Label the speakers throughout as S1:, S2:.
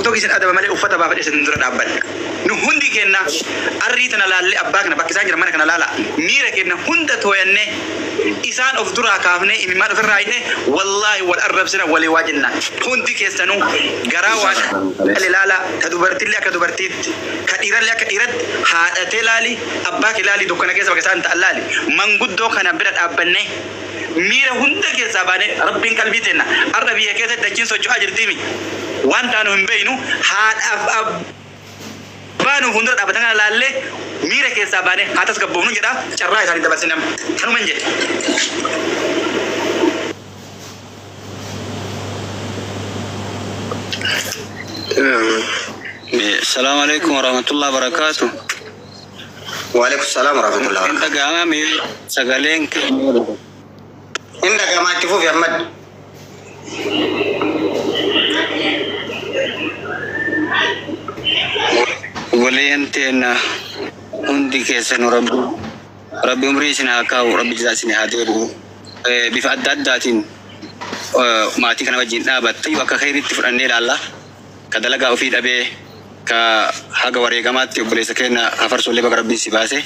S1: توك إسن أدب مالي أفتا بابا إسن ندرة دابن نهندي كنا أريتنا لالي أباكنا باكسان جرمانا كنا لالا ميرا كنا هندا توينة إسان أفدرا كافنة إمام فرعينة والله والأرب سنة ولي واجنا هندي كيستنو جراوان لالا كدبرتي لك كدبرتي كإيران لك إيران هاتي لالي أباك لالي دوكنا كيس باكسان تلالي من قد دوكنا برد أبنه ميرا هندا كيسا بانه ربين قلبيتنا الربيع كيسا دجين سوچو أجر تيمي وانتانو هم بينو هات أب بانو هندرة أبدانا لالي ميرا كيسا بانه هاتس كبونو جدا شرائي ساري دبسنم تنو منجي
S2: السلام عليكم ورحمة الله وبركاته.
S1: وعليكم السلام ورحمة الله
S2: وبركاته. انت قاما مي سغالين
S1: انت قاما تفوف يا أحمد
S2: ولي انتنا هندي كيسن ربي امريسنا هكاو ربي جزاسنا هاديرو بفعداداتين ماتي كان وجين دابتي وكا خيرت فرني لالا كدلغا في دبه ka haga wareegamatti obboleessa keenya afarsollee baga rabbiin si baase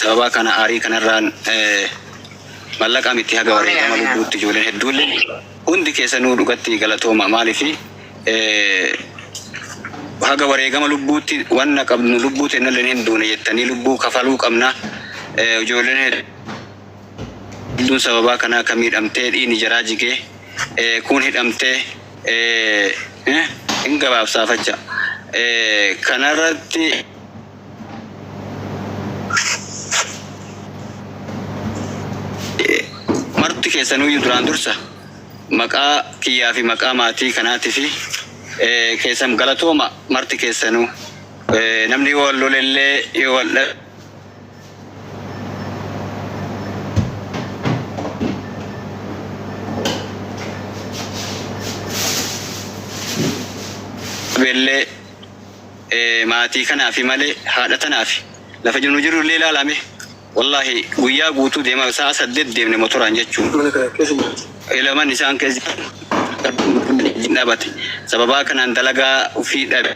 S2: sababa kana aarii kanarraan mallaqa miti haga wareegama lubbuutti ijoolleen hedduulle hundi keessanuu dhugatti galatooma maaliifi haga wareegama lubbuutti wanna qabnu lubbuutti ennalleen hin duune jettanii lubbuu kafaluu qabna ijoolleen hedduun sababa kana ka miidhamtee dhiini jaraa jigee kun hidhamtee hin gabaabsaafacha kanarratti marti keessanuu duraan dursa maqaa kiyyaa fi maqaa maatii kanaatii fi keessan galatooma marti keessanuu namni wal lolellee yoo wal bellee maatii kanaafi malee haadha tanaafi lafa jiru illee ilaalame wallahi guyyaa guutuu deema sa'a 8 deemne motoraan jechuun ilaman isaan keessa dhabate sababa kanaan dalagaa ufii dhabe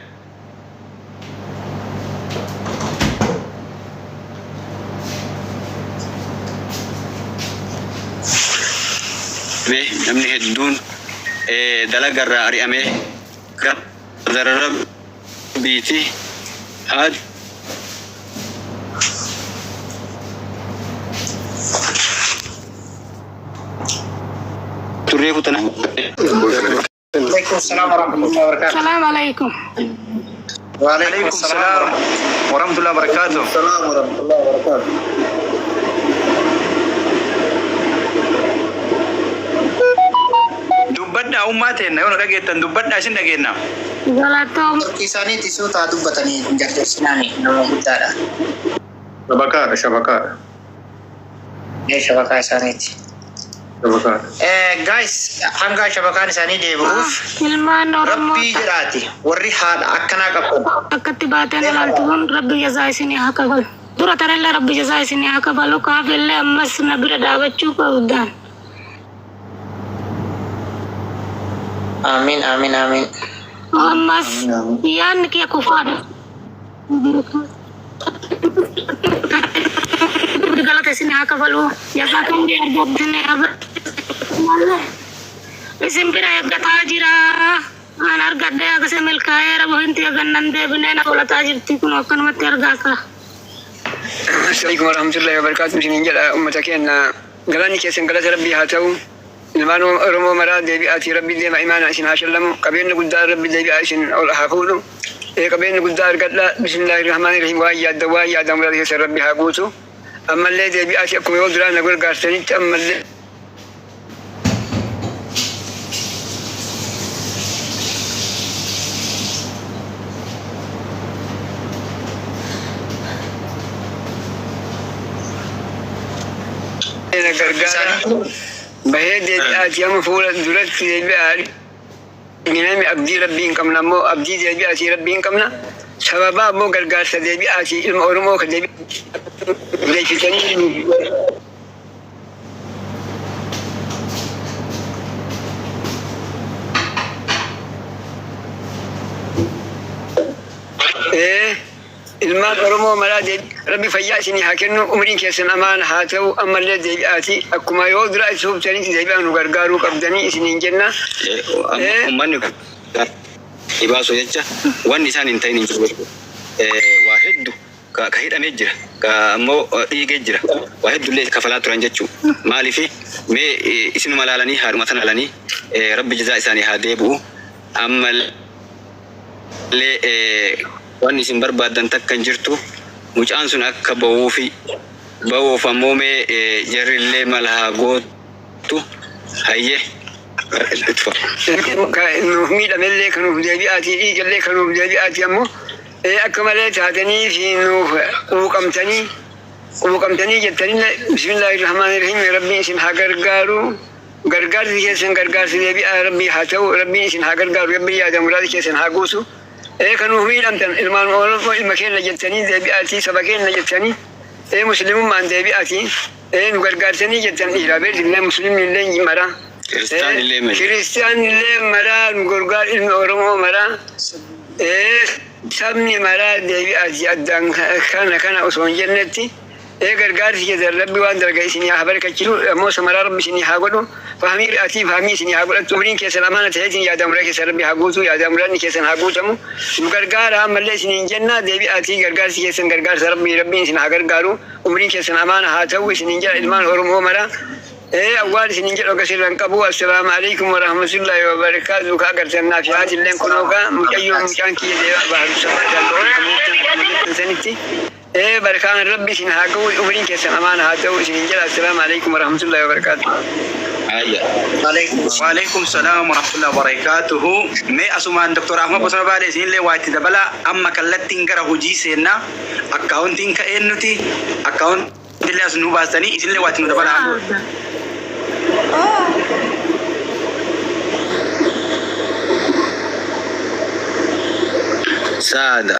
S2: namni hedduun dalagarraa ari'amee darara بيتي هاد تريفو تنا عليكم السلام ورحمة الله وبركاته.
S3: السلام عليكم.
S1: وعليكم السلام ورحمة الله وبركاته. السلام ورحمة الله وبركاته. دبنا أمتنا يوم رجعت دبنا عشان رجعنا.
S3: Galatom.
S1: Kisahnya tisu tadu batani jatuh sinani nama utara. Shabakar. Ya shabakar sanit. Shabakar. Guys, hangga shabakar sani deh buuf.
S3: Ilman orang.
S1: Rabbi jerati. Warri had akana kapun.
S3: Akati baten lantuun Rabbi jazai sini hakabal. Dura tarella Rabbi jazai sini hakabal. Ukafille ammas nabira dawachu kaudan.
S1: Amin.
S3: Mas yan kia kufada. Galat sini hakabalu. Ya pakai dia job sini apa? Malah. Isimpira ya gatajira. Anar gadde aga se mil kaya ra bohinti aga nande bine na bola tajir tikun akan mati argaka.
S4: Assalamualaikum warahmatullahi wabarakatuh. Sini jala ummatakenna galani kesen galat rabbi hatau. المانو رمو مراد دي بياتي ربي دي ما ايمان عشان هاشلم قبين قدار ربي دي عشان حافظوا قبين قدار قال لا بسم الله الرحمن الرحيم ويا الدواء يا دم ربي ربي هاغوتو اما اللي دي بياتي اكو يودرا نقول قارتني اما اللي بهيد أتيام فول درت في البيار من أبدي ربين كمنا مو أبدي دي أتي ربين كمنا سببا مو قرقار سدي أتي المؤرمو كدي ليش تاني ilmaan Oromoo maraa rabbi fayyaa isinii haa kennu umriin keessan amaana haa ta'u ammallee deebi'aati akkuma yoo dura itti hubtanitti deebi'aan nu gargaaruu qabdanii isiniin jenna.
S2: Uummanni ibaasu jecha wanni isaan hin ta'in hin jiru. Waa hedduu ka hidhamee jira ka ammoo dhiigee jira waa hedduullee kafalaa turan jechuu maaliifi mee isinuma laalanii haadhuma sana laalanii rabbi jazaa isaanii haa deebi'u ammallee wanni isin barbaadan takka hin jirtu mucaan sun akka ba'uuf ammoo mee jarrillee mala haa gootu hayyee
S4: nuuf miidhamellee kanuuf deebi'aati dhiigallee kanuuf deebi'aati ammoo akka malee taatanii fi nuuf quuqamtanii jettanii bismillaahi rahmaani rahiim rabbiin isin haa gargaaru gargaarsi keessan gargaarsi deebi'aa rabbii haa ta'u rabbiin isin haa gargaaru rabbii yaada muraada keessan haa guutu kanuuf miidhamtan ilmaan Oromoo ilma keenya jettanii deebi'aati saba keenya jettanii muslimummaan deebi'aati nu gargaarsanii jettan dhiiraa beekillee muslimillee mara kiristaanillee mara nu gargaar ilmi Oromoo mara sabni maraa deebi'aati addaan kana osoo hin jennetti gargaarsi keessan rabbi waan darga isinii haa barkachisu ammoo samaraa rabbi isinii haa godhu fahmii isinii haa godhattu umriin keessan amaana ta'eetiin yaada muraa keessan rabbi haa guutu yaada muraadni keessan haa guutamu nu gargaara ammallee isinii hin jenna deebi'aati gargaarsi keessan gargaarsa rabbiin isin haa gargaaru umriin keessan amaana haa ta'u isiniin jedha ilmaan Oromoo maraa أول سنين جل وكسر القبو السلام عليكم ورحمة الله وبركاته كأجرتنا في هذه اللين كنوكا مكيو مكان كي بعد سنتي بركان ربي سنهاجو أمرين كسر أمان هاتو سنين جل السلام عليكم ورحمة الله وبركاته
S1: وعليكم السلام ورحمة الله وبركاته ما أسمان دكتور أحمد بسم الله عليه سين لواتي دبلا أما كلتين كره جيسنا أكاونتين كأنتي أكاونت دلله سنوباستني سين لواتي دبلا
S2: سادة